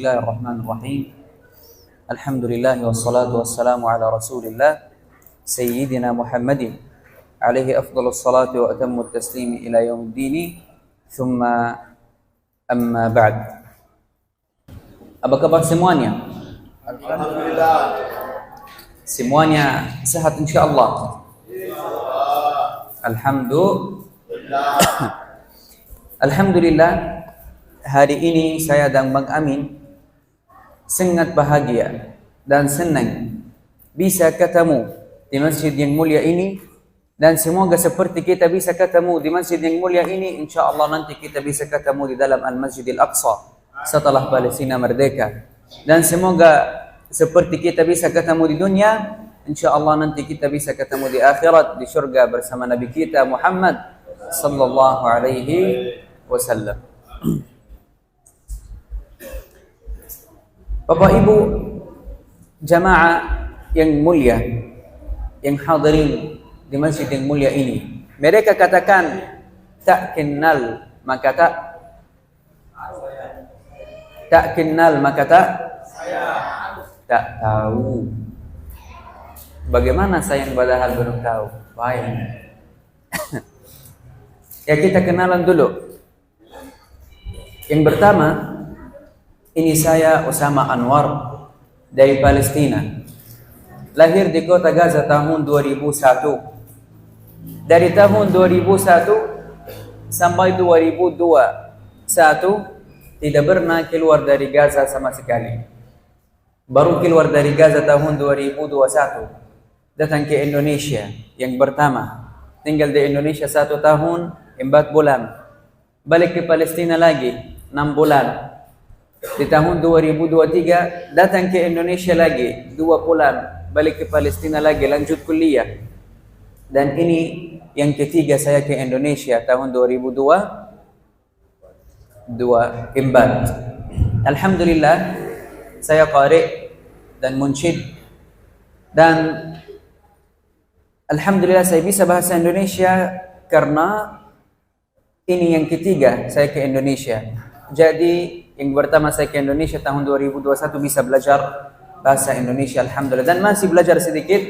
Bismillahirrahmanirrahim. Alhamdulillah wassalatu wassalamu ala Rasulillah Sayyidina Muhammadin alaihi afdhalus salatu wa atammu taslimi ila yaumiddin. Thumma amma ba'd. Apa kabar semuanya? Alhamdulillah. Semuanya sehat insyaallah. Alhamdulillah. Alhamdulillah, hari ini saya dan Bang Amin sangat bahagia dan senang bisa ketemu di masjid yang mulia ini, dan semoga seperti kita bisa ketemu di masjid yang mulia ini, insyaallah nanti kita bisa ketemu di dalam Al-Masjidil Aqsa setelah Palestina merdeka, dan semoga seperti kita bisa ketemu di dunia, insyaallah nanti kita bisa ketemu di akhirat di surga bersama Nabi kita Muhammad sallallahu alaihi wasallam. Bapak Ibu jamaah yang mulia yang hadirin di masjid yang mulia ini, mereka katakan tak kenal maka tak tahu. Bagaimana saya yang padahal belum tahu? Baik. Ya, kita kenalan dulu. Yang pertama, ini saya Osama Anwar dari Palestina. Lahir di kota Gaza tahun 2001. Dari tahun 2001 sampai 2021 tidak pernah keluar dari Gaza sama sekali. Baru keluar dari Gaza tahun 2021. Datang ke Indonesia yang pertama. Tinggal di Indonesia 1 tahun 4 bulan. Balik ke Palestina lagi 6 bulan. Di tahun 2023 datang ke Indonesia lagi 2 bulan. Balik ke Palestina lagi, lanjut kuliah. Dan ini yang ketiga saya ke Indonesia tahun 2024. Alhamdulillah, saya qari dan munsyid, dan alhamdulillah saya bisa bahasa Indonesia karena ini yang ketiga saya ke Indonesia. Jadi yang pertama saya ke Indonesia tahun 2021 bisa belajar bahasa Indonesia alhamdulillah, dan masih belajar sedikit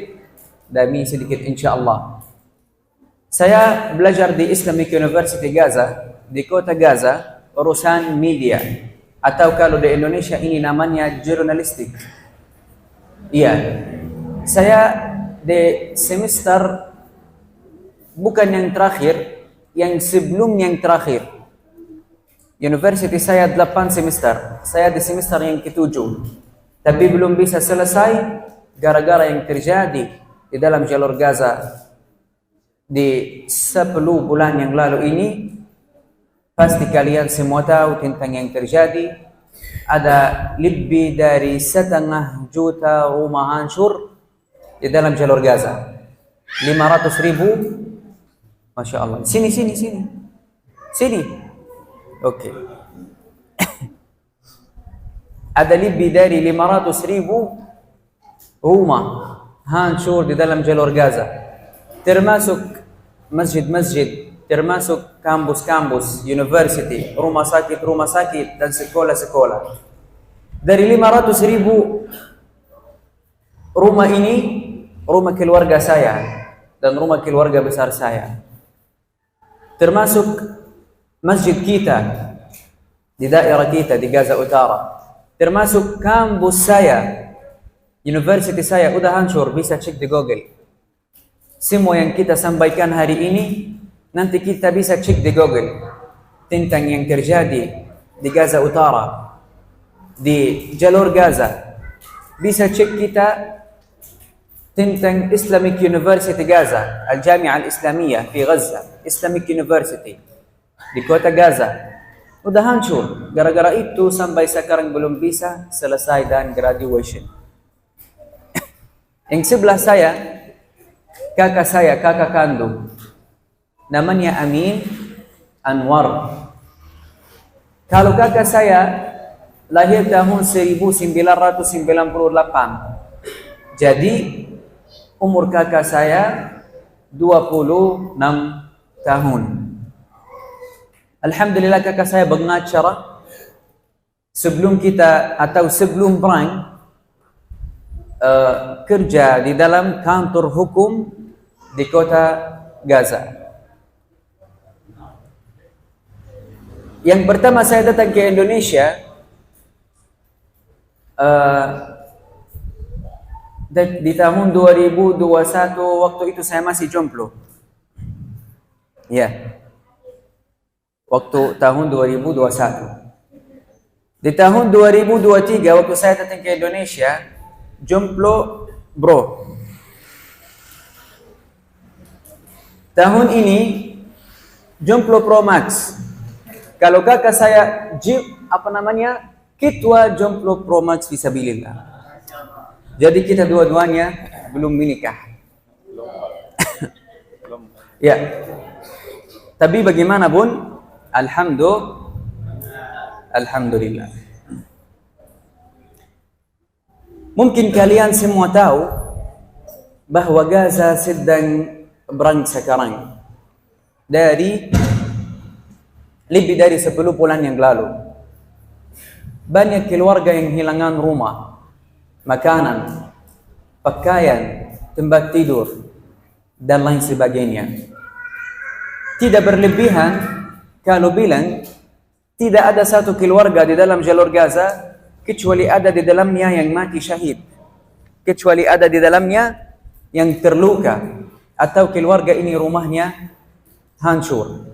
demi sedikit insyaallah. Saya belajar di Islamic University Gaza, di kota Gaza, urusan media, atau kalau di Indonesia ini namanya jurnalistik. Iya. Saya di semester bukan yang terakhir, yang sebelum yang terakhir. University saya 8 semester. Saya di semester yang ke-7. Tapi belum bisa selesai gara-gara yang terjadi di dalam jalur Gaza di 10 bulan yang lalu ini. Pasti kalian semua tahu tentang yang terjadi. Ada lebih dari 1,5 juta rumah hancur di dalam jalur Gaza. 500.000. Masya Allah. Sini. Oke. Ada lebih dari 500.000 rumah hancur di dalam jalur Gaza. Termasuk masjid-masjid, termasuk kampus-kampus, university, rumah sakit, dan sekolah-sekolah. Dari 500.000 rumah ini, rumah keluarga saya dan rumah keluarga besar saya. Termasuk masjid kita di daerah kita di Gaza Utara, termasuk kampus saya, university saya udah hancur, bisa cek di Google. Semua yang kita sampaikan hari ini nanti kita bisa cek di Google tentang yang terjadi di Gaza Utara, di jalur Gaza. Bisa cek kita tentang Islamic University Gaza, Al-Jami'ah Al-Islamiyah di Gaza, Islamic University di kota Gaza udah hancur. Gara-gara itu sampai sekarang belum bisa selesai dan graduation. Yang sebelah saya, kakak kandung, namanya Amin Anwar. Kalau kakak saya lahir tahun 1998. Jadi umur kakak saya 26 tahun. Alhamdulillah kakak saya pengacara sebelum kita atau sebelum perang kerja di dalam kantor hukum di kota Gaza. Yang pertama saya datang ke Indonesia di tahun 2021, waktu itu saya masih jomblo. Ya. Waktu tahun 2021. Di tahun 2023 waktu saya datang ke Indonesia, jomblo bro. Tahun ini jomblo Pro Max. Kalau kakak saya ketua jomblo Pro Max fisabilillah. Jadi kita dua-duanya belum menikah. Ya. Tapi bagaimanapun, alhamdulillah. Mungkin kalian semua tahu bahwa Gaza sedang berang sekarang. Dari lebih dari 10 bulan yang lalu. Banyak keluarga yang kehilangan rumah, makanan, pakaian, tempat tidur, dan lain sebagainya. Tidak berlebihan kalau bilang tidak ada satu keluarga di dalam jalur Gaza kecuali ada di dalamnya yang mati syahid, kecuali ada di dalamnya yang terluka, atau keluarga ini rumahnya hancur.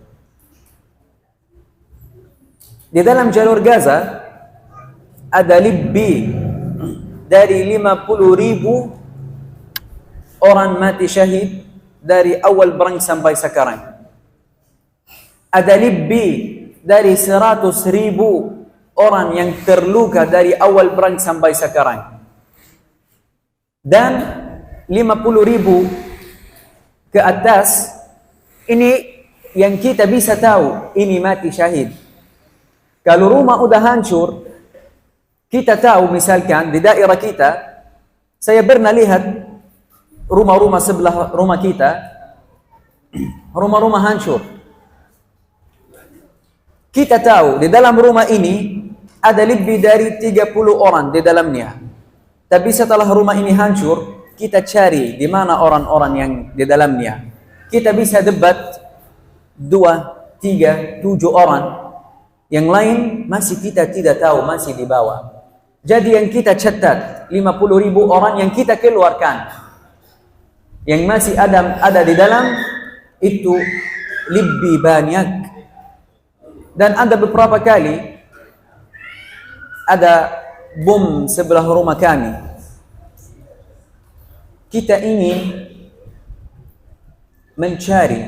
Di dalam jalur Gaza ada lebih dari 50.000 orang mati syahid dari awal perang sampai sekarang. Ada lebih dari 100.000 orang yang terluka dari awal perang sampai sekarang. Dan 50.000 ke atas, ini yang kita bisa tahu, ini mati syahid. Kalau rumah udah hancur, kita tahu misalkan di daerah kita, saya pernah lihat rumah-rumah sebelah rumah kita, rumah-rumah hancur. Kita tahu di dalam rumah ini ada lebih dari 30 orang di dalamnya. Tapi setelah rumah ini hancur, kita cari di mana orang-orang yang di dalamnya. Kita bisa debat 2, 3, 7 orang. Yang lain masih kita tidak tahu, masih di bawah. Jadi yang kita catat 50.000 orang yang kita keluarkan, yang masih ada di dalam itu lebih banyak. Dan ada beberapa kali ada bom sebelah rumah kami. Kita ini mencari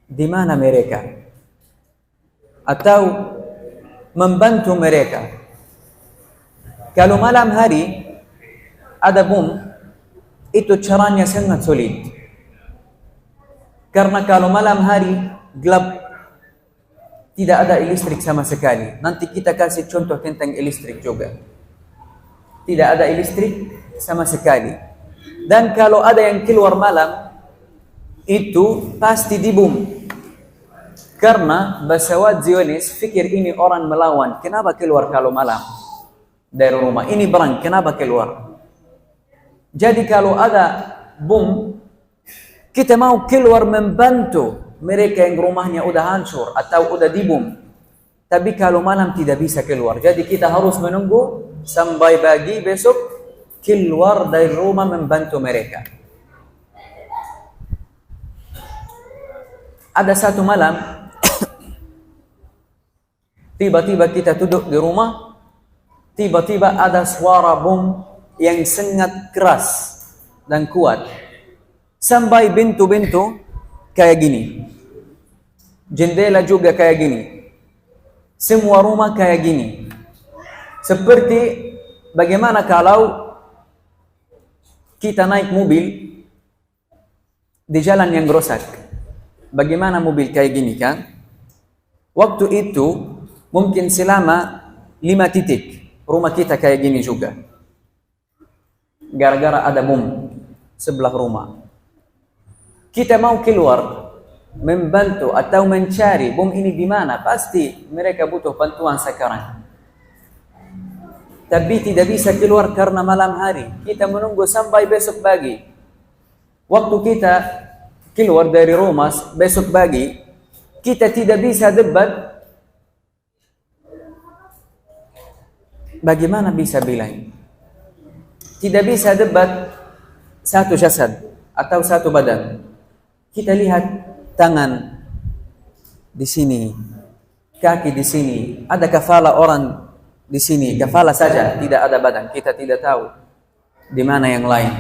di mana mereka, atau membantu mereka. Kalau malam hari ada bom, itu caranya sangat sulit. Karena kalau malam hari gelap, tidak ada listrik sama sekali. Nanti kita kasih contoh tentang listrik juga. Tidak ada listrik sama sekali. Dan kalau ada yang keluar malam, itu pasti dibom. Karena pesawat Zionis pikir ini orang melawan. Kenapa keluar kalau malam dari rumah? Ini perang, kenapa keluar? Jadi kalau ada bom, kita mau keluar membantu mereka yang rumahnya udah hancur atau udah dibom. Tapi kalau malam tidak bisa keluar. Jadi kita harus menunggu sampai pagi besok keluar dari rumah membantu mereka. Ada satu malam tiba-tiba kita duduk di rumah, tiba-tiba ada suara bom yang sangat keras dan kuat. Sampai pintu-pintu kayak gini, jendela juga kayak gini, semua rumah kayak gini. Seperti bagaimana kalau kita naik mobil di jalan yang rusak. Bagaimana mobil kayak gini kan? Waktu itu mungkin selama 5 titik rumah kita kayak gini juga. Gara-gara ada bom sebelah rumah. Kita mau keluar membantu atau mencari bom ini di mana? Pasti mereka butuh bantuan sekarang. tapi tidak bisa keluar karena malam hari. Kita menunggu sampai besok pagi. Waktu kita keluar dari rumah besok pagi, kita tidak bisa debat. Bagaimana bisa bilang? Tidak bisa debat satu jasad atau satu badan. Kita lihat tangan di sini, kaki di sini, ada kepala orang di sini, kepala saja, tidak ada badan. Kita tidak tahu di mana yang lain.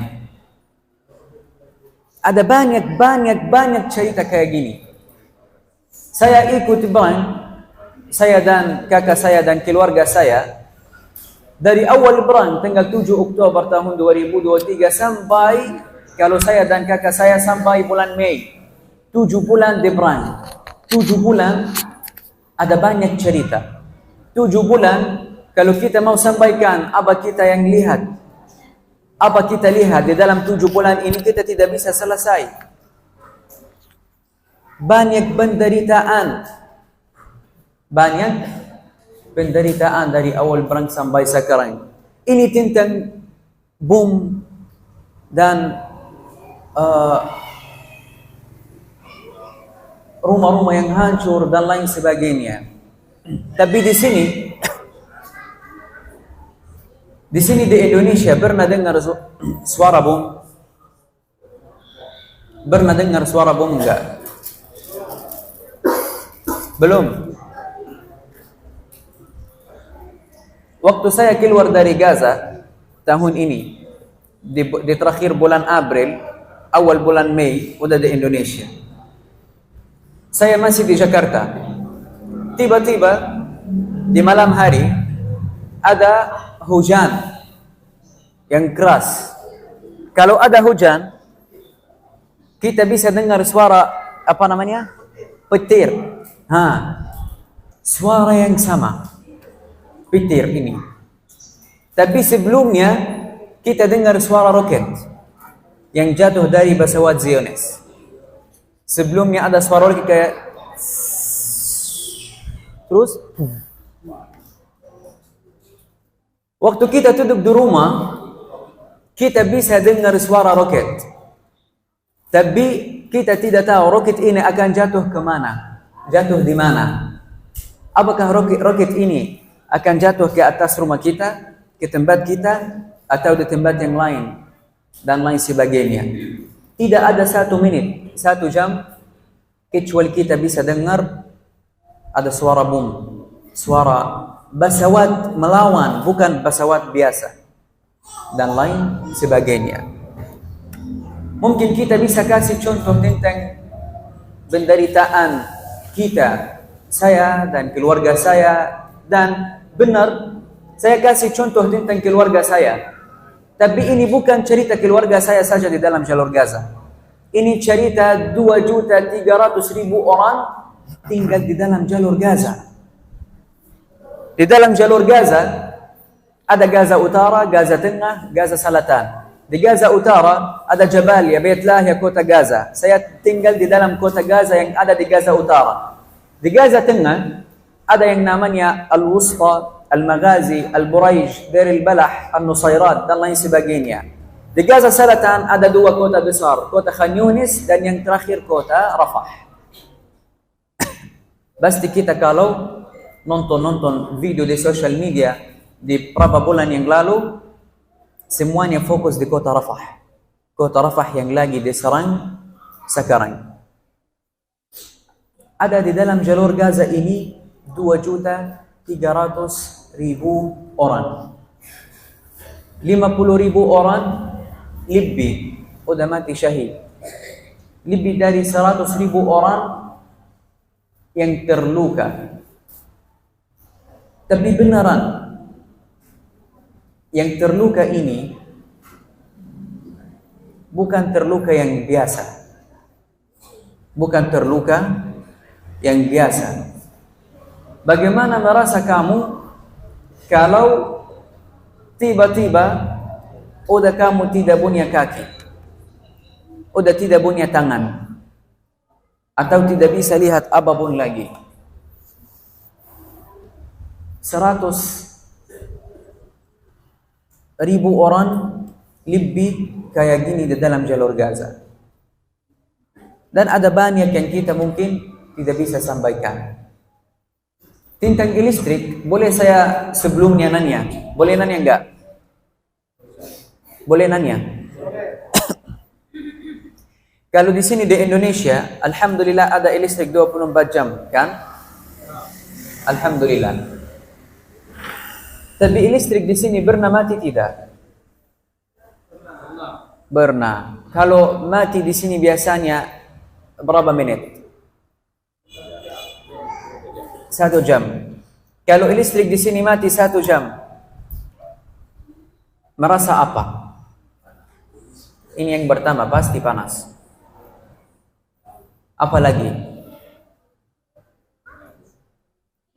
Ada banyak cerita kayak gini. Saya ikut Ibrahim, saya dan kakak saya dan keluarga saya dari awal Ibrahim tanggal 7 Oktober tahun 2023 sampai kalau saya dan kakak saya sampai bulan Mei. 7 bulan di Ibrahim. 7 bulan ada banyak cerita. 7 bulan kalau kita mau sampaikan apa kita yang lihat, apa kita lihat di dalam 7 bulan ini, kita tidak bisa selesai. Banyak penderitaan dari awal perang sampai sekarang. Ini tentang bom dan rumah-rumah yang hancur dan lain sebagainya. Tapi di sini di Indonesia pernah dengar suara bom? Pernah dengar suara bom enggak? Belum. Waktu saya keluar dari Gaza tahun ini, di terakhir bulan April, awal bulan Mei, udah di Indonesia. Saya masih di Jakarta. Tiba-tiba di malam hari ada hujan yang keras. Kalau ada hujan, kita bisa dengar suara apa namanya? Petir. Suara yang sama. Petir ini. Tapi sebelumnya kita dengar suara roket yang jatuh dari pesawat Zionis. Sebelumnya ada suara roket kayak terus waktu kita duduk di rumah, kita bisa dengar suara roket. Tapi kita tidak tahu roket ini akan jatuh ke mana, jatuh di mana. Apakah roket ini akan jatuh ke atas rumah kita, ke tempat kita, atau di tempat yang lain, dan lain sebagainya. Tidak ada 1 menit, 1 jam, kecuali kita bisa dengar ada suara bom, suara pesawat melawan, bukan pesawat biasa, dan lain sebagainya. Mungkin kita bisa kasih contoh tentang penderitaan kita, saya dan keluarga saya, dan benar, saya kasih contoh tentang keluarga saya. Tapi ini bukan cerita keluarga saya saja di dalam jalur Gaza. Ini cerita 2.300.000 orang tinggal di dalam jalur Gaza. Di dalam jalur Gaza, ada Gaza Utara, Gaza Tengah, Gaza Selatan. Di Gaza Utara, ada Jabalia, Beit Lahia, kota Gaza. Saya tinggal di dalam kota Gaza yang ada di Gaza Utara. Di Gaza Tengah, ada yang namanya Al-Wusta, Al-Maghazi, Al-Buraij, Deir Al-Balah, Al-Nusairat, dan lain sebagainya. Di Gaza Selatan ada 2 kota besar, kota Khan Yunis dan yang terakhir kota Rafah. Pasti kita kalau nonton video di social media di beberapa bulan yang lalu, semuanya fokus di kota Rafah. Kota Rafah yang lagi diserang sekarang. Ada di dalam jalur Gaza ini 2.300.000 orang. 50.000 orang lebih udah mati syahid. Lebih dari 100.000 orang yang terluka. Tapi benaran, yang terluka ini bukan terluka yang biasa. Bukan terluka yang biasa. Bagaimana merasa kamu kalau tiba-tiba udah kamu tidak punya kaki, udah tidak punya tangan, atau tidak bisa lihat apapun lagi? 100 ribu orang lebih kayak gini di dalam jalur Gaza. Dan ada banyak yang kita mungkin tidak bisa sampaikan. Tentang listrik, boleh saya sebelumnya nanya? Boleh nanya enggak? Boleh nanya? Kalau di sini di Indonesia, alhamdulillah ada listrik 24 jam, kan? Alhamdulillah. Tapi listrik di sini pernah mati tidak? Pernah. Kalau mati di sini biasanya berapa menit? 1 jam. Kalau listrik di sini mati 1 jam, merasa apa? Ini yang pertama, pasti panas. Apalagi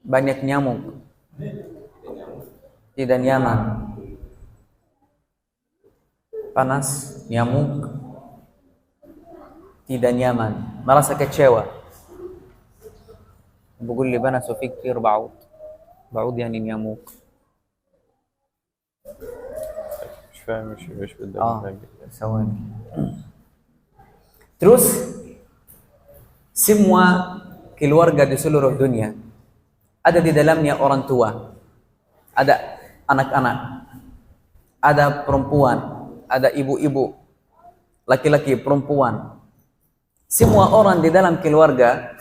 banyak nyamuk, tidak nyaman, panas, nyamuk, tidak nyaman, merasa kecewa. بقول لي بنا في كتير بعوض يعني نياموك. مش فاهم مش قدامي حاجة. ثواني. Terus semua keluarga di seluruh dunia ada di dalamnya orang tua, ada anak-anak, ada perempuan, ada ibu-ibu, laki-laki, perempuan. Semua orang di dalam keluarga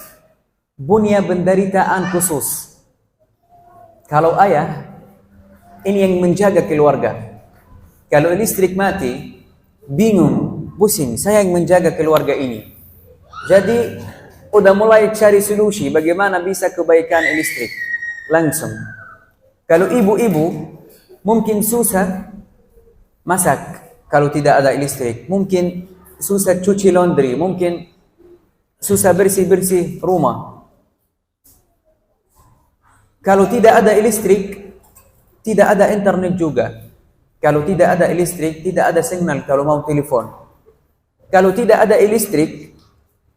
punya penderitaan khusus. Kalau ayah, ini yang menjaga keluarga. Kalau listrik mati, bingung, pusing, saya yang menjaga keluarga ini. Jadi udah mulai cari solusi bagaimana bisa kebaikan listrik langsung. Kalau ibu-ibu mungkin susah masak kalau tidak ada listrik, mungkin susah cuci laundry, mungkin susah bersih-bersih rumah. Kalau tidak ada listrik, tidak ada internet juga. Kalau tidak ada listrik, tidak ada signal kalau mau telepon. Kalau tidak ada listrik,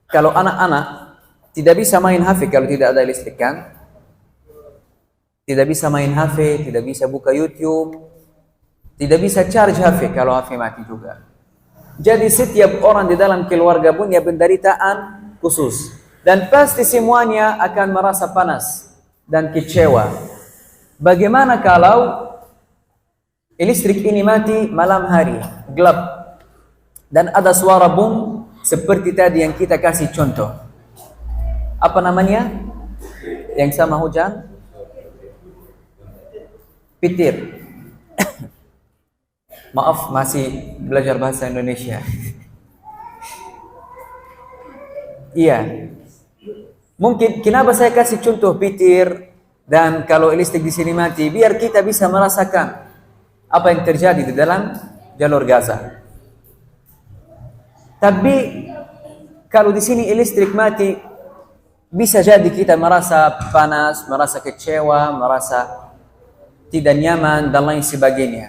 kalau anak-anak tidak bisa main HP kalau tidak ada listrik, kan? Tidak bisa main HP, tidak bisa buka YouTube, tidak bisa charge HP kalau HP mati juga. Jadi setiap orang di dalam keluarga punya penderitaan khusus. Dan pasti semuanya akan merasa panas dan kecewa. Bagaimana kalau listrik ini mati malam hari, gelap, dan ada suara bom seperti tadi yang kita kasih contoh. Apa namanya? Yang sama hujan? Petir. Maaf, masih belajar bahasa Indonesia. Iya. Mungkin kenapa saya kasih contoh petir dan kalau listrik di sini mati, biar kita bisa merasakan apa yang terjadi di dalam jalur Gaza. Tapi kalau di sini listrik mati, bisa jadi kita merasa panas, merasa kecewa, merasa tidak nyaman dan lain sebagainya.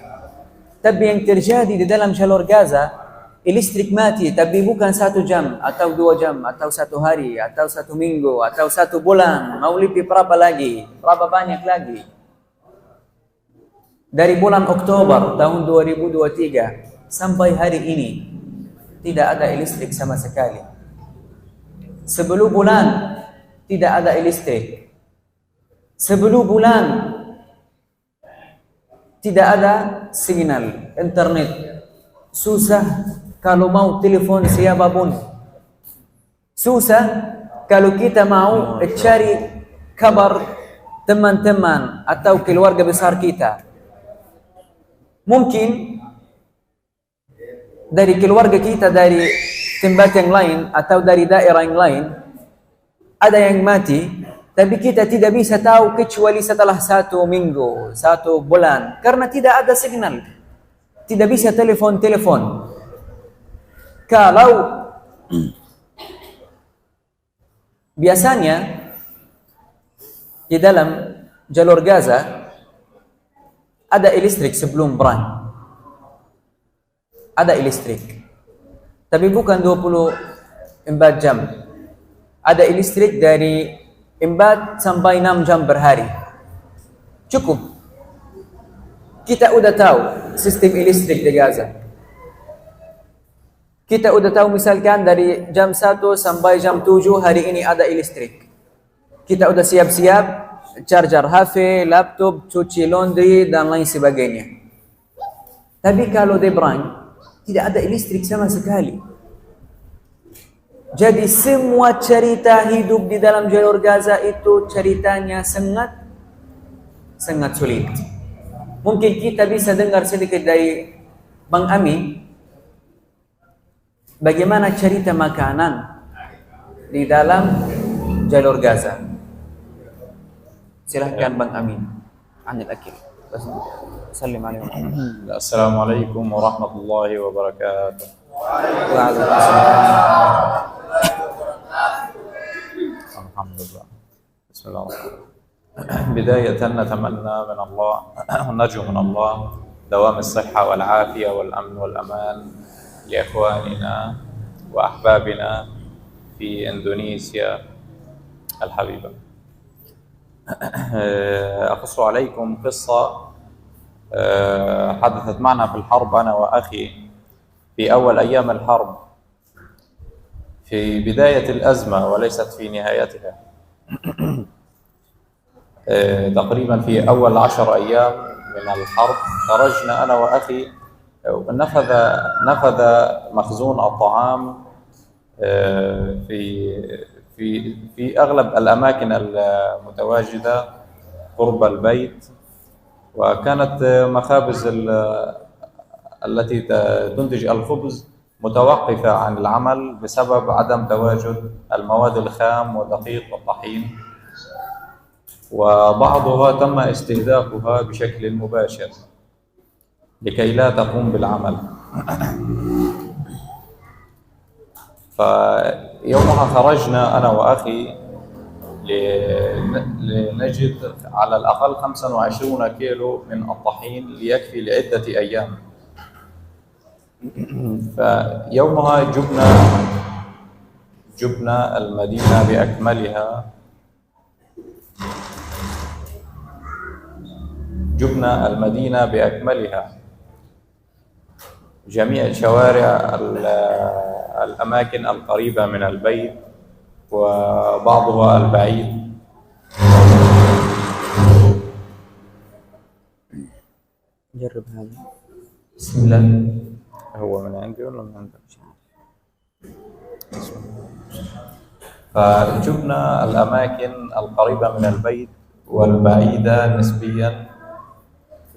Tapi yang terjadi di dalam jalur Gaza, listrik mati, tapi bukan 1 jam, atau 2 jam, atau 1 hari, atau 1 minggu, atau 1 bulan. Mau lebih berapa lagi? Berapa banyak lagi? Dari bulan Oktober tahun 2023 sampai hari ini, tidak ada listrik sama sekali. 10 bulan, tidak ada listrik. 10 bulan, tidak ada signal, internet. Susah kalau mau telepon siapapun. Susah kalau kita mau cari kabar teman-teman atau keluarga besar kita. Mungkin dari keluarga kita dari tempat yang lain atau dari daerah yang lain ada yang mati, tapi kita tidak bisa tahu kecuali setelah 1 minggu, 1 bulan, karena tidak ada signal, tidak bisa telepon. Kalau biasanya di dalam jalur Gaza ada listrik sebelum perang, ada listrik, tapi bukan 24 jam. Ada listrik dari 4 sampai 6 jam per hari, cukup. Kita udah tahu sistem listrik di Gaza. Kita udah tahu misalkan dari jam 1 sampai jam 7 hari ini ada listrik. Kita udah siap-siap charger HP, laptop, cuci laundry dan lain sebagainya. Tapi kalau di Brang tidak ada listrik sama sekali. Jadi semua cerita hidup di dalam jalur Gaza itu ceritanya sangat sulit. Mungkin kita bisa dengar sedikit dari Bang Amin bagaimana cerita makanan di dalam jalur Gaza. Silahkan Bang Amin. Anil akil. Salam alaikum. Assalamualaikum warahmatullahi wabarakatuh. Waalaikumsalam. Alhamdulillah. Bismillahirrahmanirrahim. بداية نتمنى من الله ونرجو من الله دوام الصحة والعافية والأمن والأمان لإخواننا وأحبابنا في إندونيسيا الحبيبة. أقص عليكم قصة حدثت معنا في الحرب أنا وأخي في أول أيام الحرب في بداية الأزمة وليست في نهايتها. تقريبا في أول 10 أيام من الحرب خرجنا أنا وأخي، نفذ مخزون الطعام في أغلب الأماكن المتواجدة قرب البيت، وكانت مخابز التي تنتج الخبز متوقفة عن العمل بسبب عدم تواجد المواد الخام والدقيق والطحين، وبعضها تم استهدافها بشكل مباشر لكي لا تقوم بالعمل. فيومها خرجنا أنا وأخي لنجد على الأقل 25 كيلو من الطحين ليكفي لعدة أيام. فيومها جبنا المدينة بأكملها، جميع الشوارع الأماكن القريبة من البيت وبعضها البعيد. جرب هذا. بسم الله. هو من عندي ولا من عندك؟ فجبنا الأماكن القريبة من البيت والبعيدة نسبيا،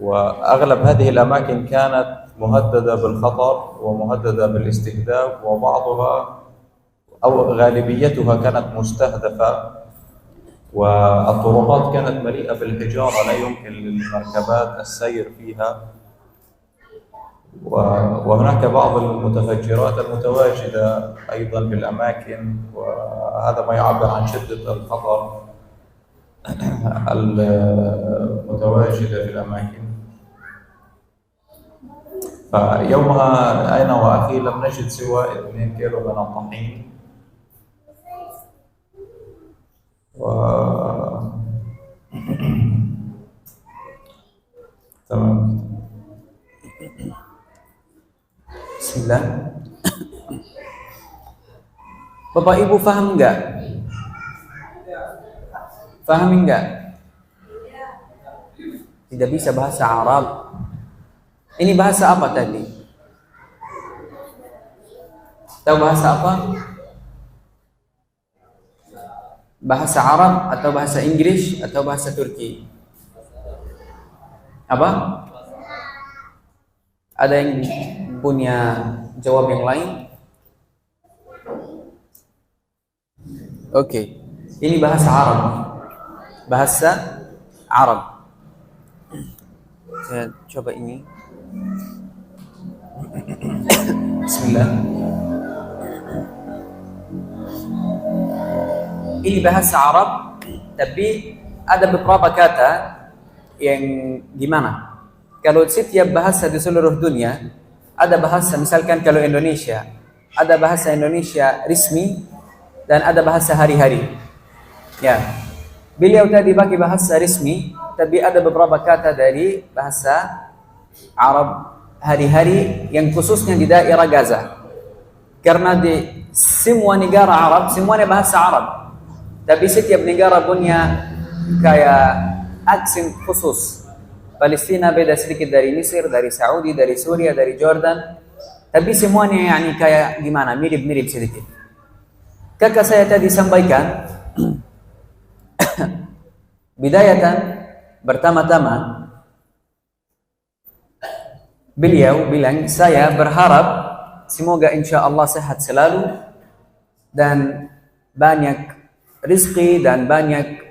وأغلب هذه الأماكن كانت مهددة بالخطر ومهددة بالاستهداف، وبعضها أو غالبيتها كانت مستهدفة، والطرقات كانت مليئة بالحجارة لا يمكن للمركبات السير فيها، وهناك بعض المتفجرات المتواجدة أيضا بالأماكن، وهذا ما يعبر عن شدة الخطر المتواجدة في الأماكن. فيومها أنا وأخي لم نجد سوى 2 كيلو من الطحين، تمام. Bismillah. Bapak Ibu paham enggak? Paham enggak? Tidak bisa bahasa Arab. Ini bahasa apa tadi? Tahu bahasa apa? Bahasa Arab atau bahasa Inggris atau bahasa Turki? Apa? Ada yang punya jawab yang lain? Oke. Ini bahasa Arab. Bahasa Arab. Saya coba ini. Bismillah. Ini bahasa Arab, tapi ada beberapa kata yang gimana? Kalau setiap bahasa di seluruh dunia ada bahasa, misalkan kalau Indonesia ada bahasa Indonesia resmi dan ada bahasa hari-hari. Ya, beliau tadi pakai bahasa resmi, tapi ada beberapa kata dari bahasa Arab hari-hari yang khususnya di daerah Gaza. Karena di semua negara Arab, semuanya bahasa Arab. Tapi setiap negara punya kayak aksen khusus. Palestina beda sedikit dari Mesir, dari Saudi, dari Suria, dari Jordan. Tapi semuanya yani kayak gimana, mirip-mirip sedikit. Kakak saya tadi sampaikan, bidayatan, pertama-tama, beliau bilang, saya berharap semoga insya Allah sehat selalu dan banyak rizki dan banyak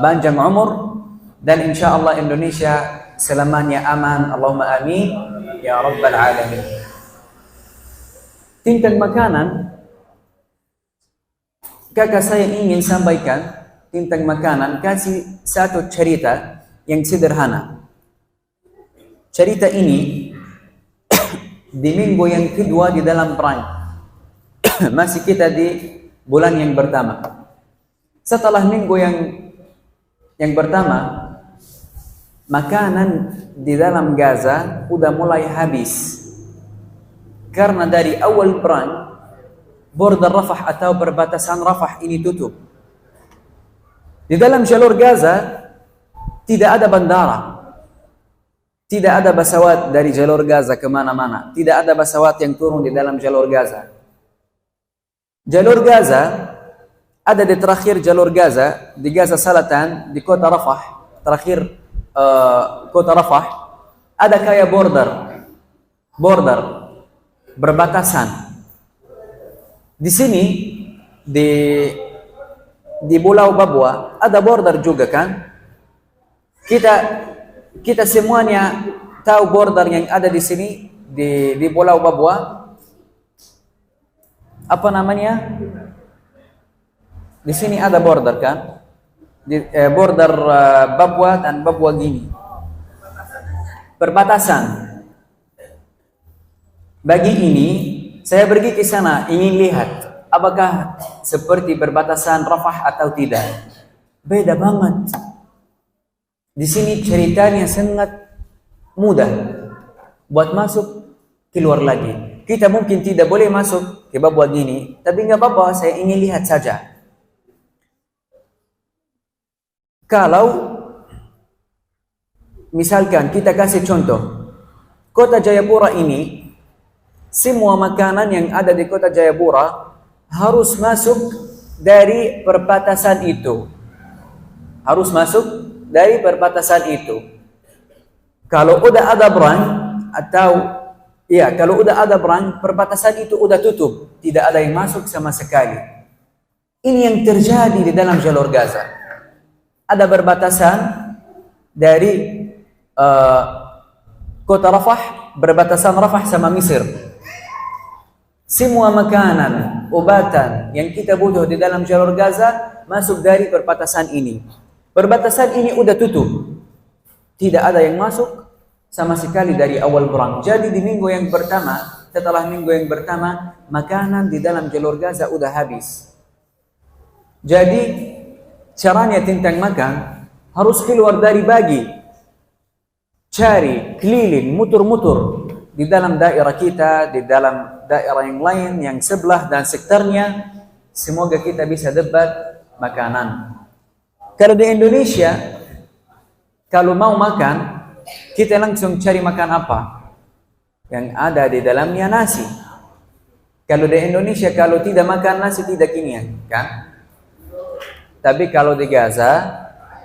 panjang umur, dan insya Allah Indonesia selamanya aman. Allahumma amin ya rabbal alamin. Tentang makanan, kakak saya ingin sampaikan tentang makanan, kasih satu cerita yang sederhana. Cerita ini di minggu yang kedua di dalam perang. Masih kita di bulan yang pertama. Setelah minggu yang pertama, makanan di dalam Gaza udah mulai habis. Karena dari awal perang, border Rafah atau perbatasan Rafah ini tutup. Di dalam jalur Gaza tidak ada bandara. Tidak ada pesawat dari jalur Gaza kemana-mana. Tidak ada pesawat yang turun di dalam jalur Gaza. Jalur Gaza ada di terakhir jalur Gaza, di Gaza Selatan, di kota Rafah, terakhir kota Rafah, ada kayak border, berbatasan. Di sini, di Pulau Papua, ada border juga kan? Kita semuanya tahu border yang ada di sini, di Pulau Papua. Apa namanya? Di sini ada border kan? Border Papua dan Papua Gini. Perbatasan. Bagi ini, saya pergi ke sana ingin lihat apakah seperti perbatasan Rafah atau tidak. Beda banget. Di sini ceritanya sangat mudah buat masuk keluar lagi. Kita mungkin tidak boleh masuk ke Papua Gini, tapi nggak apa-apa, saya ingin lihat saja. Kalau misalkan kita kasih contoh, kota Jayapura ini, semua makanan yang ada di kota Jayapura harus masuk dari perbatasan itu. Harus masuk dari perbatasan itu. Kalau udah ada perang kalau udah ada perang, perbatasan itu udah tutup, tidak ada yang masuk sama sekali. Ini yang terjadi di dalam jalur Gaza. Ada perbatasan dari kota Rafah, perbatasan Rafah sama Mesir. Semua makanan, obatan yang kita butuh di dalam jalur Gaza masuk dari perbatasan ini. Perbatasan ini udah tutup. Tidak ada yang masuk sama sekali dari awal perang. Jadi di minggu yang pertama, setelah minggu yang pertama, makanan di dalam jalur Gaza udah habis. Jadi caranya tentang makan harus keluar dari bagi, cari, keliling, mutur-mutur di dalam daerah kita, di dalam daerah yang lain, yang sebelah dan sekitarnya. Semoga kita bisa dapat makanan. Kalau di Indonesia, kalau mau makan, kita langsung cari makan apa? Yang ada di dalamnya nasi. Kalau di Indonesia, kalau tidak makan nasi, tidak kenyang, kan? Tapi kalau di Gaza,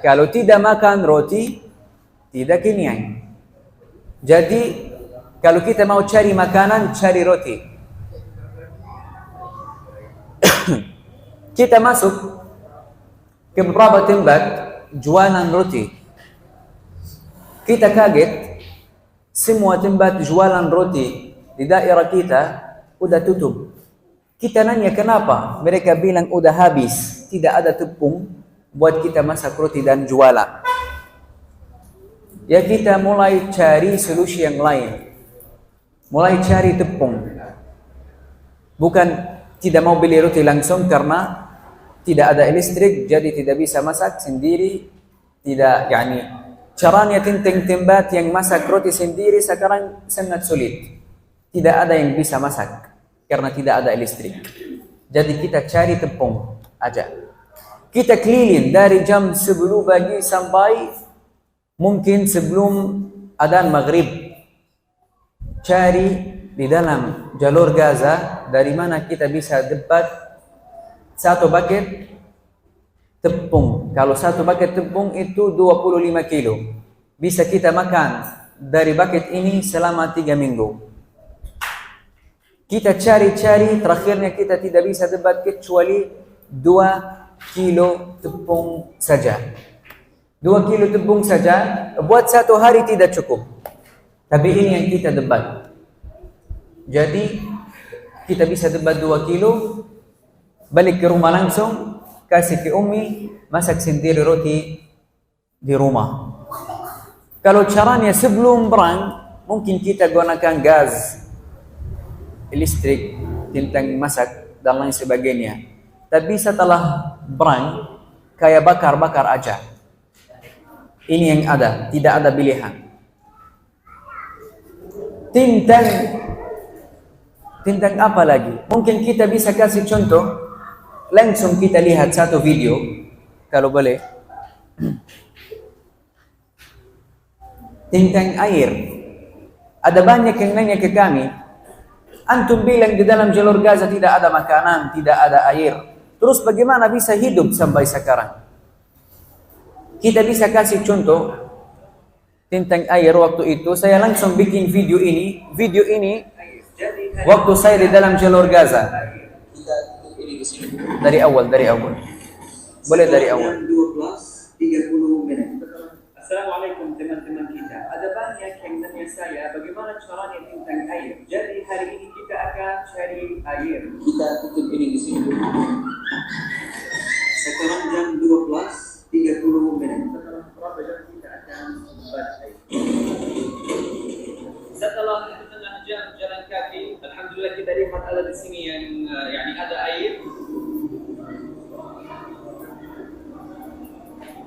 kalau tidak makan roti, tidak kenyang. Jadi, kalau kita mau cari makanan, cari roti. Kita masuk ke beberapa tempat jualan roti. Kita kaget, semua tempat jualan roti di daerah kita udah tutup. Kita nanya kenapa? Mereka bilang udah habis, tidak ada tepung buat kita masak roti dan jualan. Ya kita mulai cari solusi yang lain. Mulai cari tepung. Bukan tidak mau beli roti langsung karena tidak ada listrik, jadi tidak bisa masak sendiri. Tidak, Caranya Tinteng Timbat yang masak roti sendiri sekarang sangat sulit. Tidak ada yang bisa masak karena tidak ada listrik. Jadi kita cari tepung aja. Kita keliling dari jam 10 pagi sampai mungkin sebelum adzan maghrib. Cari di dalam jalur Gaza dari mana kita bisa dapat satu bucket tepung. Kalau satu bucket tepung itu 25 kilo. Bisa kita makan dari bucket ini selama 3 minggu. Kita cari-cari, terakhirnya kita tidak bisa dapat kecuali 2 kilo tepung saja. 2 kilo tepung saja, buat satu hari tidak cukup. Tapi ini yang kita dapat. Jadi, kita bisa dapat 2 kilo, balik ke rumah langsung, kasih ke Umi, masak sendiri roti di rumah. Kalau caranya sebelum perang, mungkin kita gunakan gas, listrik, tentang masak, dan lain sebagainya. Tapi setelah perang, kayak bakar-bakar aja. Ini yang ada, tidak ada pilihan. Tentang apa lagi? Mungkin kita bisa kasih contoh. Langsung kita lihat satu video, kalau boleh. Tentang air. Ada banyak yang nanya ke kami, antum bilang di dalam jalur Gaza tidak ada makanan, tidak ada air. Terus bagaimana bisa hidup sampai sekarang? Kita bisa kasih contoh tentang air waktu itu. Saya langsung bikin video ini. Video ini waktu saya di dalam jalur Gaza. Dari awal. Boleh dari awal. 12:30 menit. Assalamualaikum teman-teman kita. Ada banyak yang nanya saya bagaimana caranya tentang air. Jadi hari ini kita akan cari air. Kita tutup ini di sini. Sekarang jam 12:30 menit. Berapa jam kita akan membuat air? Setelah setengah jam jalan kaki, alhamdulillah kita lihat ada di sini yang ada air.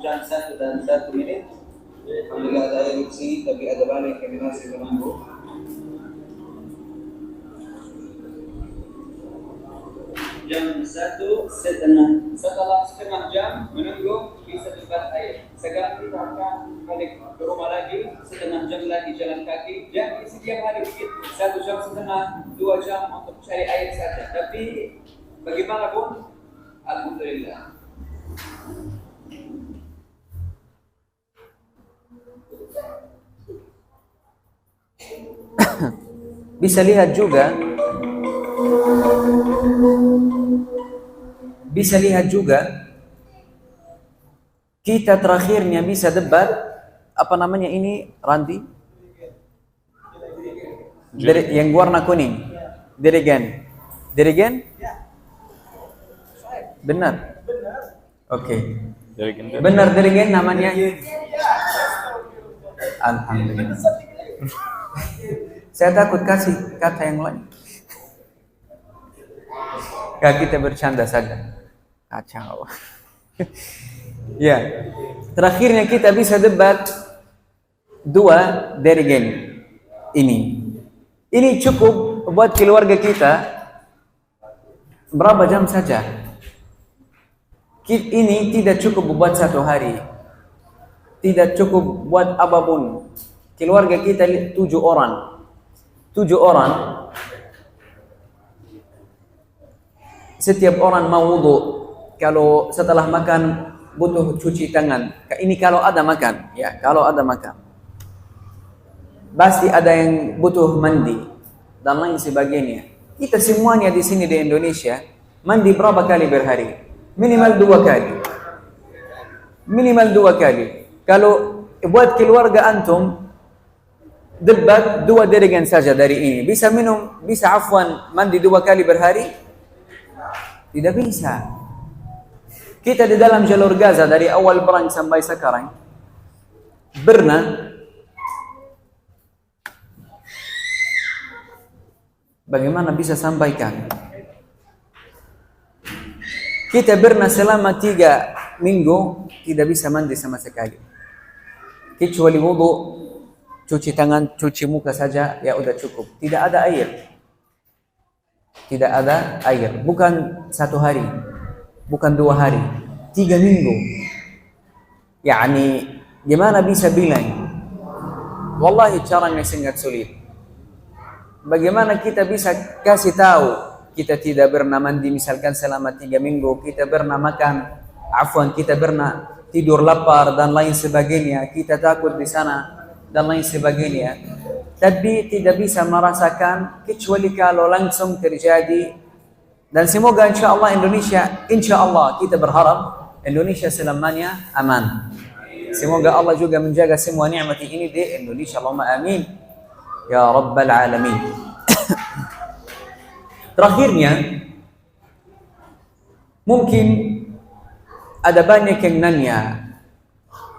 Jam 1 dan 1 menit. Alhamdulillah ada air di sini, tapi ada banyak yang masih menunggu. Jam 1:30. Setelah setengah jam menunggu bisa dapat air. Sekarang kita akan balik ke rumah lagi, setengah jam lagi jalan kaki. Jadi setiap hari begitu, 1 jam setengah, 2 jam untuk cari air saja. Tapi bagaimanapun, alhamdulillah. Bisa lihat juga kita terakhirnya bisa debat apa namanya ini Ranti yang warna kuning dirigen benar oke. Benar dirigen namanya. Alhamdulillah. Saya takut kasih kata yang lain. Kita bercanda saja. Kacau. Ya. Terakhirnya kita bisa debat 2 dirigen ini. Ini cukup buat keluarga kita berapa jam saja. Ini tidak cukup buat 1 hari. Tidak cukup buat apapun. Keluarga kita 7 orang. 7 orang. Setiap orang mau wudu. Kalau setelah makan butuh cuci tangan. Ini kalau ada makan, ya, kalau ada makan. Pasti ada yang butuh mandi dan lain sebagainya. Kita semuanya di sini di Indonesia mandi berapa kali berhari? Minimal 2 kali. Minimal 2 kali. Kalau buat keluarga antum debat 2 dirigen saja dari ini. Bisa mandi 2 kali berhari? Tidak bisa. Kita di dalam jalur Gaza dari awal perang sampai sekarang pernah bagaimana bisa sampaikan? Kita pernah selama 3 minggu tidak bisa mandi sama sekali. kecuali wudu, cuci tangan, cuci muka saja, ya udah cukup. Tidak ada air. Tidak ada air. Bukan 1 hari, bukan 2 hari, 3 minggu. Yani gimana bisa bilang? Wallahi caranya sangat sulit. Bagaimana kita bisa kasih tahu kita tidak pernah mandi misalkan selama 3 minggu, kita pernah makan, kita pernah tidur lapar dan lain sebagainya, kita takut di sana dan lain sebagainya. Tapi tidak bisa merasakan kecuali kalau langsung terjadi. Dan semoga insyaallah Indonesia, insyaallah kita berharap Indonesia selamanya aman. Semoga Allah juga menjaga semua nikmat ini di Indonesia. Allahumma amin ya rabbal alamin. Terakhirnya, mungkin ada banyak yang nanya,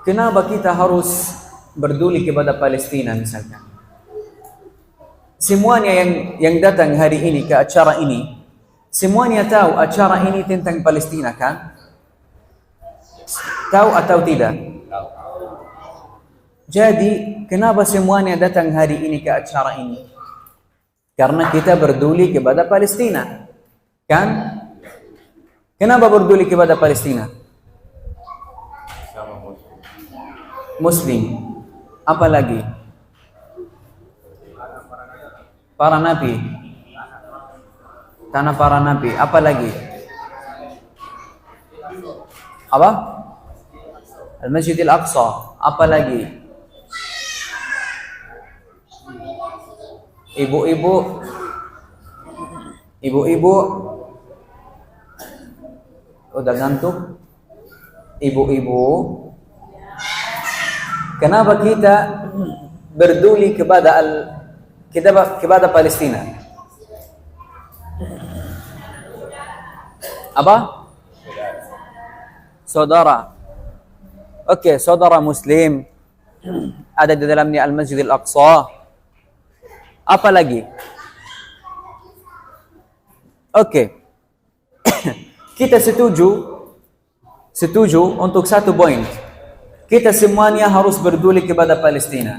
kenapa kita harus berduli kepada Palestina misalkan? Semuanya yang datang hari ini ke acara ini, semuanya tahu acara ini tentang Palestina kan? Tahu atau tidak? Jadi, kenapa semuanya datang hari ini ke acara ini? Karena kita berduli kepada Palestina. Kan? Kenapa berduli kepada Palestina? Muslim. Apa lagi? Para nabi. Tanah para nabi. Apa lagi? Apa? Al-Masjidil Aqsa. Apa lagi? Ibu-ibu udah ngantuk. Ibu-ibu, kenapa kita berduli kepada Palestina? Apa? Saudara. Oke, saudara Muslim. Ada di dalamnya Al-Masjidil Aqsa. Apa lagi? Oke. Kita setuju untuk satu poin. Kita semuanya harus berduli kepada Palestina.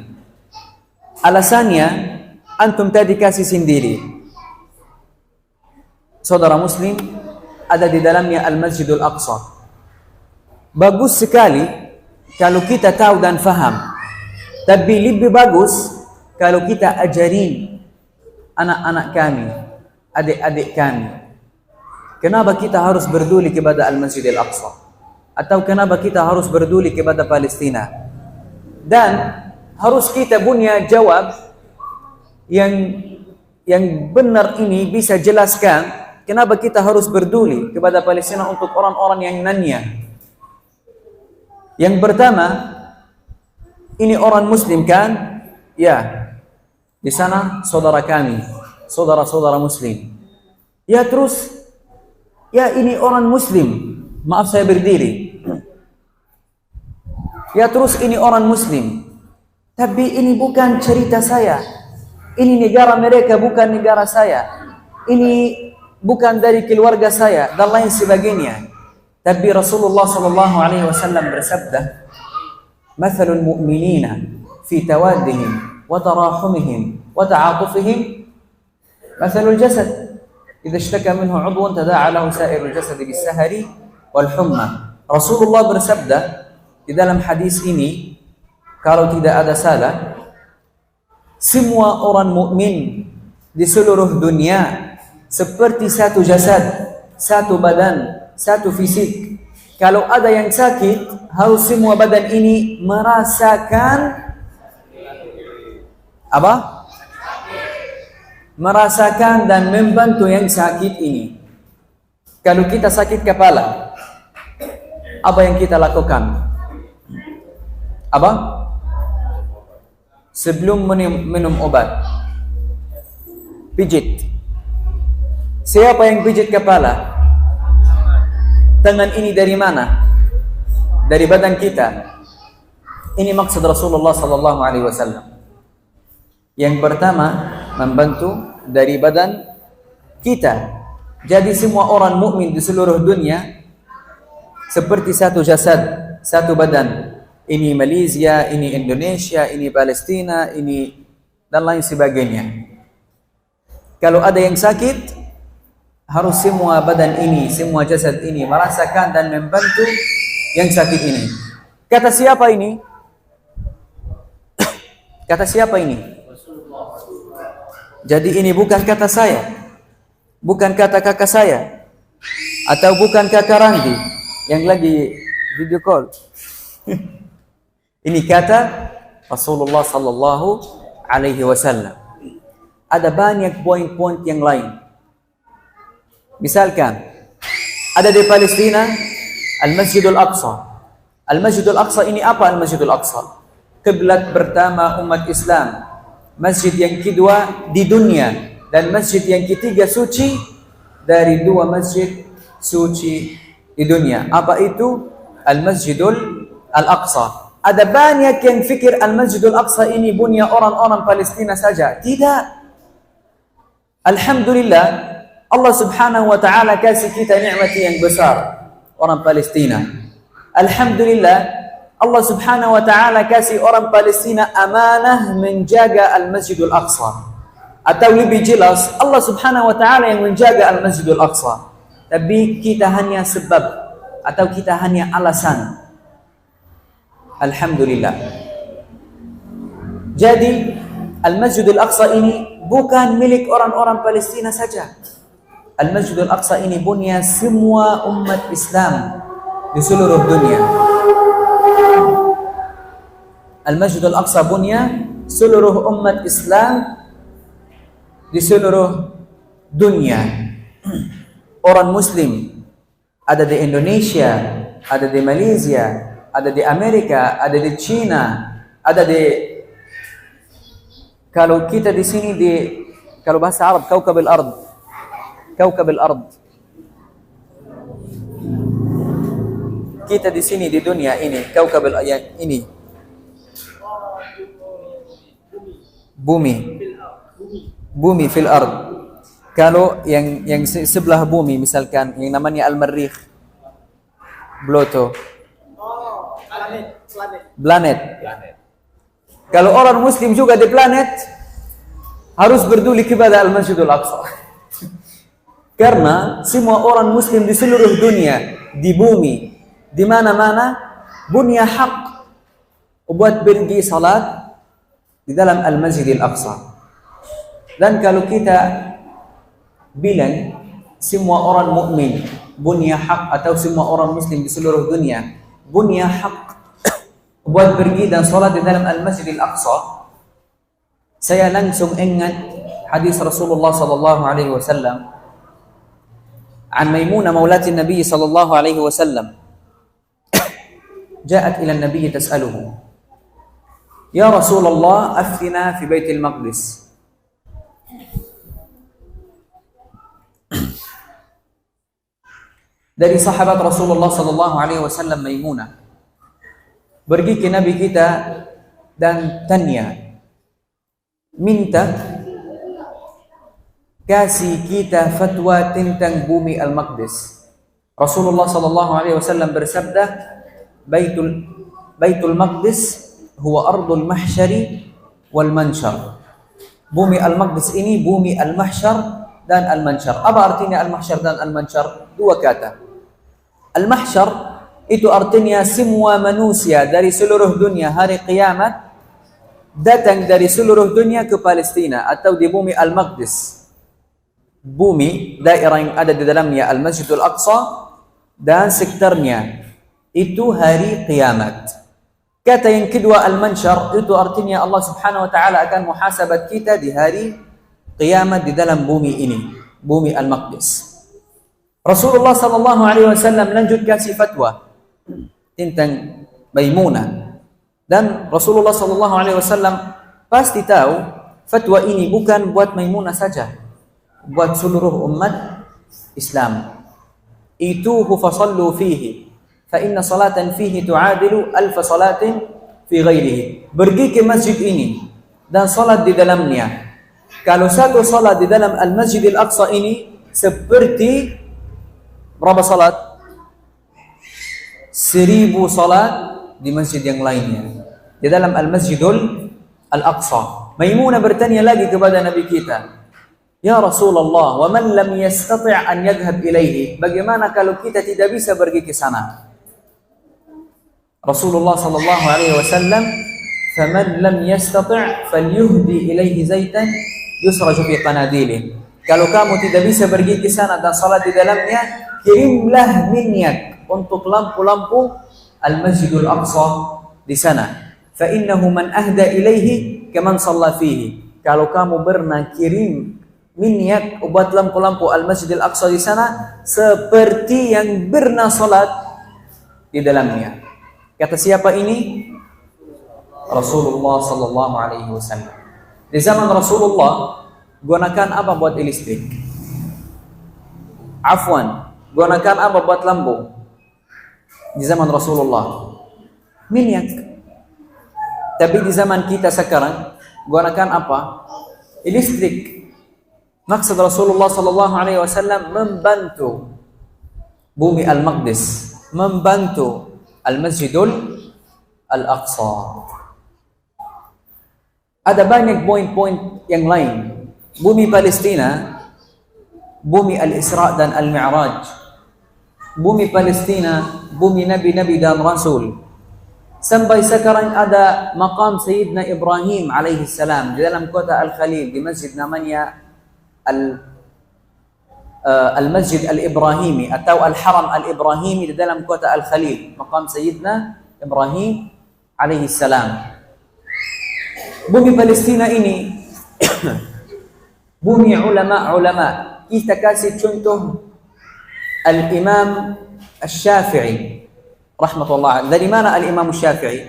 Alasannya, antum tadi kasih sendiri. Saudara Muslim, ada di dalamnya Al-Masjidul Aqsa. Bagus sekali kalau kita tahu dan faham. Tapi lebih bagus kalau kita ajarin anak-anak kami, adik-adik kami. Kenapa kita harus berduli kepada Al-Masjidil Aqsa? Atau kenapa kita harus berduli kepada Palestina? Dan harus kita punya jawab yang benar ini bisa jelaskan kenapa kita harus berduli kepada Palestina untuk orang-orang yang nanya. Yang pertama, ini orang Muslim kan? Ya. Di sana saudara kami, saudara-saudara Muslim. Ya terus, ya ini orang Muslim. Maaf saya berdiri. Ya terus ini orang Muslim. Tapi ini bukan cerita saya. Ini negara mereka, bukan negara saya. Ini bukan dari keluarga saya dan lain sebagainya. Tapi Rasulullah SAW bersabda, "Mathalul mu'minina fi tawaddihim wa tarahumihim wa ta'atufihim mathalul jasad idza ishtaka minhu 'udwun tada'a lahu sa'irul jasad bis-sahari wal humma." Rasulullah bersabda di dalam hadis ini, kalau tidak ada salah, semua orang mukmin di seluruh dunia seperti satu jasad, satu badan, satu fisik. Kalau ada yang sakit, harus semua badan ini merasakan apa? Merasakan dan membantu yang sakit ini. Kalau kita sakit kepala, apa yang kita lakukan? Apa? Sebelum minum obat, pijit. Siapa yang pijit kepala? Tangan ini dari mana? Dari badan kita. Ini maksud Rasulullah SAW. Yang pertama, membantu dari badan kita. Jadi semua orang mukmin di seluruh dunia seperti satu jasad, satu badan. ini Malaysia, ini Indonesia, ini Palestina, ini dan lain sebagainya. Kalau ada yang sakit, harus semua badan ini, semua jasad ini merasakan dan membantu yang sakit ini. Kata siapa ini? Kata siapa ini? Jadi ini bukan kata saya, bukan kata kakak saya, atau bukan kakak Randi yang lagi video call. Ini kata Rasulullah sallallahu alaihi wasallam. Ada banyak poin-poin yang lain. Misalkan ada di Palestina Al-Masjidul Aqsa. Al-Masjidul Aqsa ini apa Al-Masjidul Aqsa? Kiblat pertama umat Islam, masjid yang kedua di dunia, dan masjid yang ketiga suci dari dua masjid suci di dunia. Apa itu? Al-Masjidul Al-Aqsa. Ada banyak yang fikir Al-Masjidul Aqsa ini punya orang-orang Palestina saja. Tidak. Alhamdulillah, Allah subhanahu wa ta'ala kasih kita nikmat yang besar, orang Palestina. Alhamdulillah, Allah subhanahu wa ta'ala kasih orang Palestina amanah menjaga Al-Masjidul Aqsa. Atau lebih jelas, Allah subhanahu wa ta'ala yang menjaga Al-Masjidul Aqsa. Tapi kita hanya sebab, atau kita hanya alasan. Alhamdulillah. Jadi Al-Masjidul Aqsa ini bukan milik orang-orang Palestina saja. Al-Masjidul Aqsa ini punya semua umat Islam di seluruh dunia. Al-Masjidul Aqsa punya seluruh umat Islam di seluruh dunia. Orang Muslim ada di Indonesia, ada di Malaysia, ada di Amerika, ada di China, ada di, kalau kita di sini di, kalau bahasa Arab, Kaukab al-Ard. Kaukab al-Ard. Kita di sini di dunia ini, Kaukab al-Ard ini. Bumi. Bumi fil ard. Kalau yang sebelah bumi misalkan yang namanya Al-Marrikh, Pluto. Planet. Kalau orang Muslim juga di planet harus berduli kepada Al-Masjidul Aqsa. Karena semua orang Muslim di seluruh dunia, di bumi, di mana-mana punya hak buat pergi salat di dalam Al-Masjidil Aqsa. Dan kalau kita bilang semua orang mukmin punya hak, atau semua orang Muslim di seluruh dunia punya hak buat pergi dan salat di dalam Al-Masjidil Aqsa, saya langsung ingat hadis Rasulullah sallallahu alaihi wasallam عن ميمونة مولاة النبي صلى الله عليه وسلم جاءت إلى النبي تسأله يا رسول الله أفتنا في بيت المقدس. Dari sahabat Rasulullah sallallahu alaihi wasallam Maimunah pergi ke Nabi kita dan tanya, minta kasih kita fatwa tentang bumi Al-Maqdis. Rasulullah sallallahu alaihi wasallam bersabda, Baitul Maqdis huwa ardul mahsyari wal mansyar. Bumi Al-Maqdis ini bumi Al-Mahsyar dan Al-Mansyar. Apa artinya Al-Mahsyar dan Al-Mansyar? Dua kata. Al-Mahsyar itu artinya semua manusia dari seluruh dunia hari kiamat datang dari seluruh dunia ke Palestina atau di bumi Al-Maqdis. Bumi, daerah yang ada di dalamnya Al-Masjidul Aqsa dan sekitarnya, itu hari kiamat. Kata yang kedua Al-Mansyar, itu artinya Allah subhanahu wa ta'ala akan muhasabat kita di hari kiamat di dalam bumi ini, bumi Al-Maqdis. Rasulullah sallallahu alaihi wasallam lanjut kasih fatwa tentang Maimunah, dan Rasulullah sallallahu alaihi wasallam pasti tahu fatwa ini bukan buat Maimunah saja, buat seluruh umat Islam. Ituhu fasallu fihi fa inna salatan fihi tu'adilu alfa salatin fi ghairihi. Pergi ke masjid ini dan salat di dalamnya. Kalau satu salat di dalam Al-Masjidil Aqsa ini seperti berapa salat? 1000 salat di masjid yang lainnya, di dalam Al-Masjidul Al-Aqsa. Maimunah bertanya lagi kepada Nabi kita, "Ya Rasulullah, wa man lam yastati' an yadhhab ilaihi?" Bagaimana kalau kita tidak bisa pergi ke sana? Rasulullah sallallahu alaihi wasallam, "Faman lam yastati' falyuhdi ilaihi zaitan yusraju fi qanadilih." Kalau kamu tidak bisa pergi ke sana dan salat di dalamnya, kirimlah minyak untuk lampu-lampu Al-Masjidul Aqsa di sana. Fa innahu man ahda ilaihi kaman shalla fihi. Kalau kamu pernah kirim minyak buat lampu-lampu Al-Masjidil Aqsa di sana, seperti yang pernah salat di dalamnya. Kata siapa ini? Rasulullah sallallahu alaihi wasallam. Di zaman Rasulullah gunakan apa buat listrik? Afwan, gunakan apa buat lampu? Di zaman Rasulullah minyak. Tapi di zaman kita sekarang gunakan apa? Listrik. Maksud Rasulullah sallallahu alaihi wasallam membantu bumi Al-Maqdis, membantu Al-Masjidul Al-Aqsa. Ada banyak poin-poin yang lain. Bumi Palestina, bumi Al-Isra dan Al-Mi'raj. Bumi Palestina, bumi Nabi-Nabi dan Rasul. Sampai sekarang ada maqam Sayyidina Ibrahim alaihi salam di dalam kota Al-Khalil, di masjid namanya Al-Masjid Al-Ibrahimi atau Al-Haram Al-Ibrahimi di dalam kota Al-Khalil. Maqam Sayyidina Ibrahim alaihi salam. Bumi Palestina ini bumi ulama. Kita kasih contoh Al-Imam Asy-Syafi'i rahmatullah. Dari mana Al-Imam Asy-Syafi'i?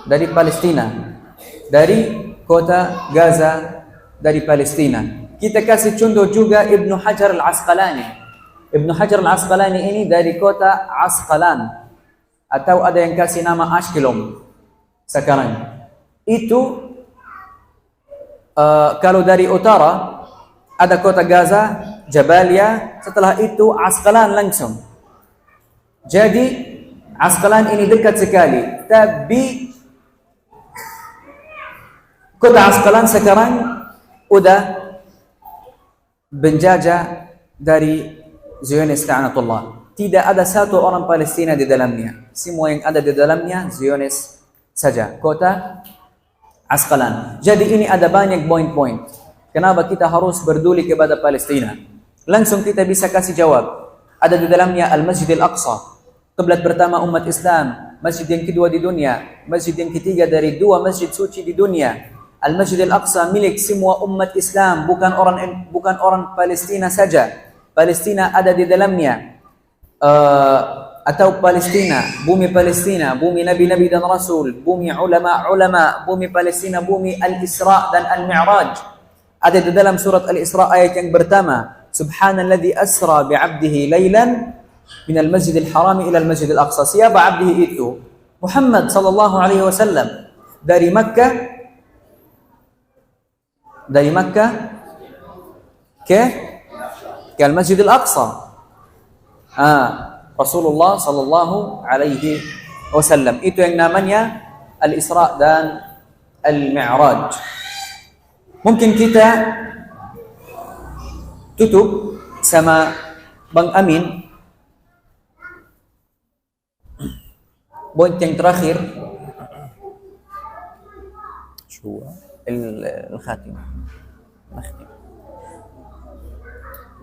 Dari Palestina. Dari kota Gaza, dari Palestina. Kita kasih contoh juga Ibnu Hajar Al-Asqalani. Ibnu Hajar Al-Asqalani ini dari kota Asqalan, atau ada yang kasih nama Ashkelon sekarang. Itu kalau dari utara ada kota Gaza, Jabalia, setelah itu Asqalan langsung. Jadi Asqalan ini dekat sekali. Tapi kota Asqalan sekarang udah penjajah dari Zionis ta'anatullah. Tidak ada satu orang Palestina di dalamnya. Semua yang ada di dalamnya Zionis saja. Kota Asqalan. Jadi ini ada banyak poin-poin. Kenapa kita harus berduli kepada Palestina? Langsung kita bisa kasih jawab. Ada di dalamnya Al-Masjidil Aqsa, qiblat pertama umat Islam, masjid yang kedua di dunia, masjid yang ketiga dari dua masjid suci di dunia. Al-Masjidil Aqsa milik semua umat Islam, bukan orang Palestina saja. Palestina ada di dalamnya. Atau Palestina, bumi Nabi-Nabi dan Rasul, bumi ulama, bumi Palestina, bumi Al-Isra dan Al-Mi'raj. Ada di dalam surat Al-Isra ayat yang pertama, Subhanalladzi asra bi'abdihi laylan minal masjidil harami ila al-masjidil aqsa. Siapa abdihi itu? Muhammad sallallahu alaihi wasallam. Dari Makkah ke Al-Masjidil Aqsa. Rasulullah sallallahu alaihi wasallam. Itu yang namanya Al-Isra dan Al-Mi'raj. Mungkin kita tutup sama Bang Amin poin yang terakhir, الخاتمة. نختم.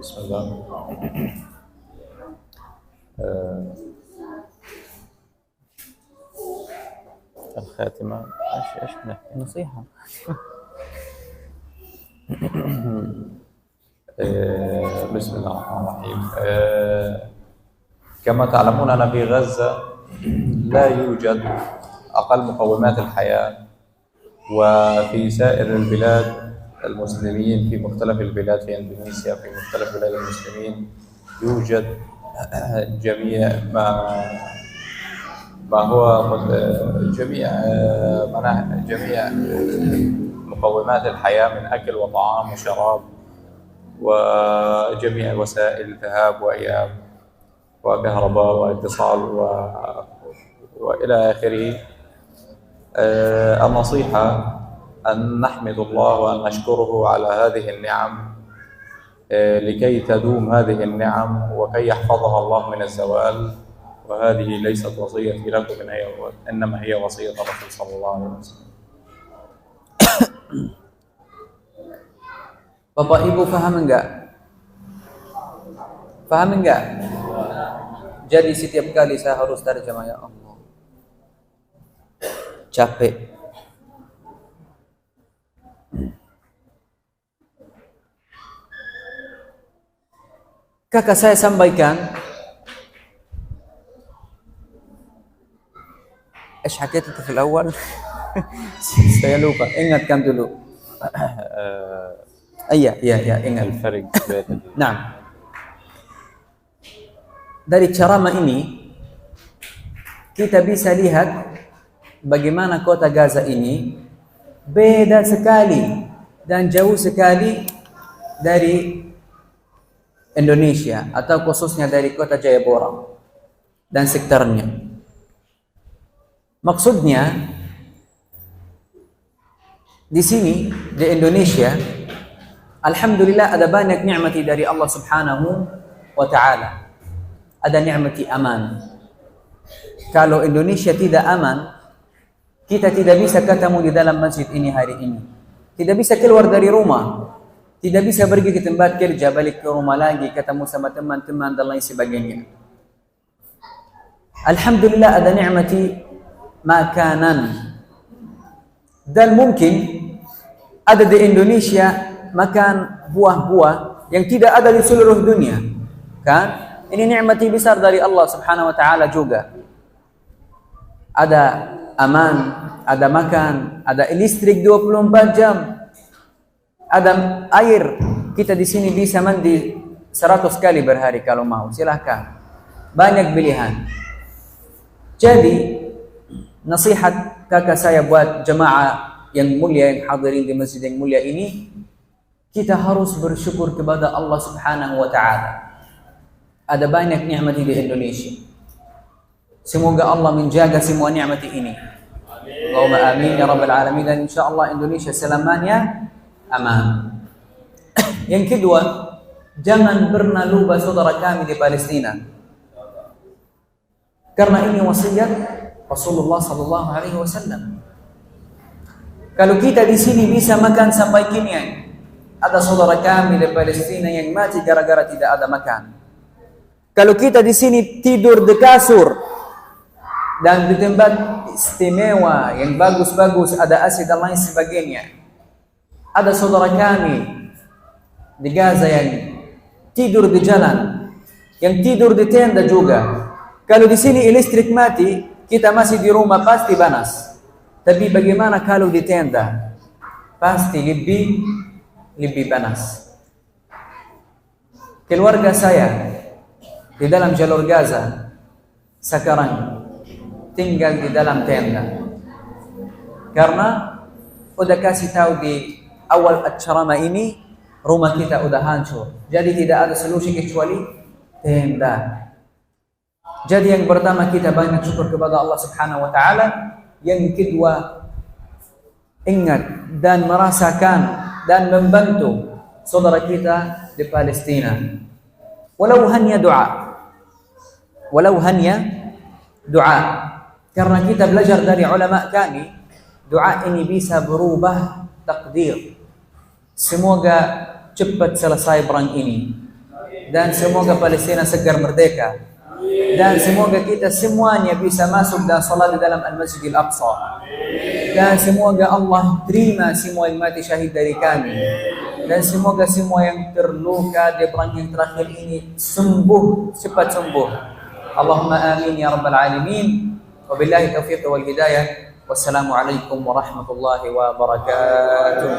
بسم الله. الخاتمة ايش بنحكي؟ نصيحة. بسم الله الرحمن الرحيم. كما تعلمون أن في غزة لا يوجد أقل مقومات الحياة، وفي سائر البلاد المسلمين في مختلف البلاد في إندونيسيا في مختلف بلاد المسلمين يوجد جميع ما هو جميع مقومات الحياة من أكل وطعام وشراب وجميع وسائل ذهاب وإياب. وكهرباء واتصال وإلى آخره. النصيحة أن نحمد الله وأن نشكره على هذه النعم لكي تدوم هذه النعم وكي يحفظها الله من الزوال، وهذه ليست وصيتي لكم إنما هي وصية الرسول صلى الله عليه وسلم. Bapak Ibu faham enggak? Faham enggak? Jadi setiap kali saya harus terjemah, ya Allah. Capek. Kakak saya sampaikan, ايش حكيت انت في الاول؟ saya lupa, ingatkan dulu. Iya, ingat. الفرق بين Nah, dari ceramah ini kita bisa lihat bagaimana kota Gaza ini beda sekali dan jauh sekali dari Indonesia, atau khususnya dari kota Jayapura dan sekitarnya. Maksudnya di sini di Indonesia, alhamdulillah ada banyak nikmat dari Allah Subhanahu wa taala. Ada nikmat aman. Kalau Indonesia tidak aman, kita tidak bisa ketemu di dalam masjid ini hari ini. Tidak bisa keluar dari rumah. Tidak bisa pergi ke tempat kerja, balik ke rumah lagi, ketemu sama teman-teman dan lain sebagainya. Alhamdulillah ada nikmati makanan. Dan mungkin ada di Indonesia makan buah-buah yang tidak ada di seluruh dunia. Kan? Ini nikmati besar dari Allah Subhanahu wa taala juga. Ada aman, ada makan, ada listrik 24 jam. Ada air, kita di sini bisa mandi 100 kali berhari kalau mau, silahkan. Banyak pilihan. Jadi, nasihat kakak saya buat jemaah yang mulia, yang hadirin di masjid yang mulia ini, kita harus bersyukur kepada Allah Subhanahu wa taala. Ada banyak nikmat di Indonesia. Semoga Allah menjaga semua nikmat ini. Allahumma amin ya rabbal alamin, dan insyaallah Indonesia selamanya aman. Yang kedua, jangan pernah lupa saudara kami di Palestina. Karena ini wasiat Rasulullah sallallahu alaihi wasallam. Kalau kita di sini bisa makan sampai kini, ada saudara kami di Palestina yang mati gara-gara tidak ada makan. Kalau kita di sini tidur di kasur dan di tempat istimewa yang bagus-bagus, ada AC dan lain sebagainya. Ada saudara kami di Gaza yang tidur di jalan, yang tidur di tenda juga. Kalau di sini listrik mati, kita masih di rumah pasti panas. Tapi bagaimana kalau di tenda? Pasti lebih panas. Keluarga saya di dalam jalur Gaza sekarang tinggal di dalam tenda. Karena udah kasih tahu di awal ceramah ini, rumah kita udah hancur. Jadi tidak ada solusi kecuali tenda. Jadi yang pertama kita banyak syukur kepada Allah Subhanahu wa taala. Yang kedua, ingat dan merasakan dan membantu saudara kita di Palestina. Walau hanya doa. Walau hanya doa. Karena kita belajar dari ulama kami, doa ini bisa berubah takdir. Semoga cepat selesai perang ini, dan semoga Palestina segera merdeka, dan semoga kita semuanya bisa masuk dan salat di dalam Al-Masjidil Aqsa, dan semoga Allah terima semua yang mati syahid dari kami, dan semoga semua yang terluka di perang yang terakhir ini sembuh, cepat sembuh. Allahumma amin ya rabbal alamin. Wabillahi taufiq wal hidayah. Wassalamualaikum warahmatullahi wabarakatuh.